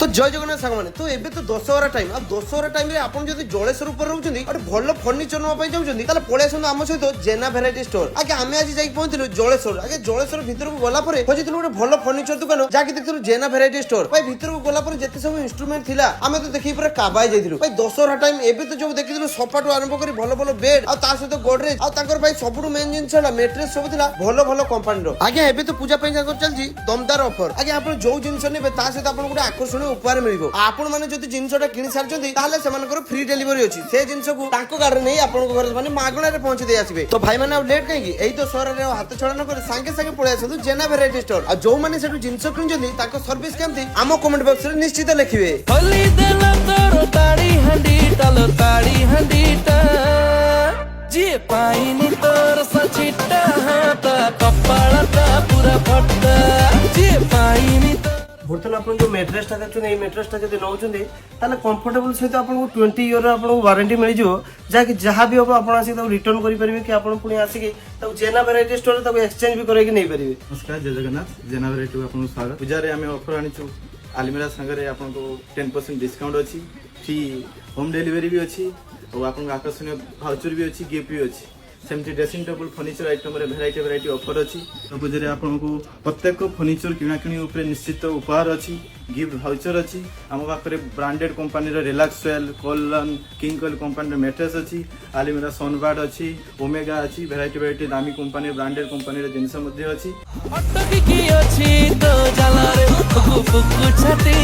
तो जय जगन्नाथ सांग मैंने तो एबे तो दशहरा टाइम आ दशहरा टाइम रे आपण जदी जलेश्वर ऊपर रहउछंदी और भलो फर्निचर नवा पई जाउछंदी ताले पळे आसंद आम सहित जेना भेराइटी स्टोर आगे आमे आज जाई पहुंचलु जलेश्वर आगे जलेश्वर भीतर को गला परे खोजितलु गोटे भलो फर्निचर दुकान जाके देखिलु जेना भेराइटी स्टोर भाई भीतर को गला परे जते सब इंस्ट्रूमेंट थिला आमे तो देखि पूरा काबाय जाइदिलु भाई दशहरा टाइम एबे तो जो देखिलु सोफा टू आरंभ करी भलो भलो बेड आ ता सहित गोदरेज आ ताकर भाई सबुडु मेन जिंस हला मैट्रेस सब थिला भलो भलो कंपनी रो आगे एबे तो पूजा पई जाकर चलजी दमदार ऑफर आगे आपण जो जिंस नेबे ता सहित आपण गोटे आकर्षणीय उपहार मिलिबो आपण माने जदि जिंसटा किनि सारचंदी ताले सेमानकर फ्री डिलीवरी अछि से जिंस को तांको गाड़ी नै आपण को घर माने मागणा रे पहुंच दे आसीबे तो भाई माने अब लेट काहे की एई तो शहर रे हाथ छड़ा न करे संगे संगे पळे आसु जेना भेराइटी स्टोर आ जो माने सेटु जिंस किनचंदी ताको सर्विस केमथि आमो कमेंट बॉक्स रे निश्चित लिखिबे होली देला तोर ताड़ी हंडी टालो ताड़ी हंडी टा जे पाइनी तोर सचिटा हाता कपाळता पूरा फट्टा जे पाइनी बर्तमान आप जो मैट्रेसटा देखते मैट्रेसटा जब नौकरी ताले कंफर्टेबल सहित आपको 20 इयर आपको वारंटी मिल जाकि जहाँ भी हम आप रिटर्न करेंगे कि आप पुणी आसिक जेना भेराइटी स्टोर एक्सचेंज भी करके नहीं पारे। नमस्कार जय जगन्नाथ जेना भेराइटी आपको स्वागत पूजा रे आमे ऑफर आनिछु आलमीरा संगे आपको 10% डिस्काउंट अच्छी फ्री होम डिलीवरी भी अच्छी और आपको आकर्षणीय भाउचर भी अच्छी गिफ्ट भी अच्छी सेमती ड्रेसिंग टेबल फर्निचर आइटम रे भेराइटी ऑफर अच्छी तो पूजा रे आपको प्रत्येक फर्निचर किणाकिणी ऊपर निश्चित उपहार अच्छी गिफ्ट भाउचर अच्छी आम पाखे ब्रांडेड कंपनी रिलैक्सवेल कोलन किंग कोयल कंपनी मैट्रेस अच्छी आलमीरा सनबार्ड अच्छी ओमेगा अच्छी भेराइटी दामी कंपनी ब्रांडेड कंपनी जिनस अच्छी अटकी की अछि तो जाला रे फुकु फुकु छाती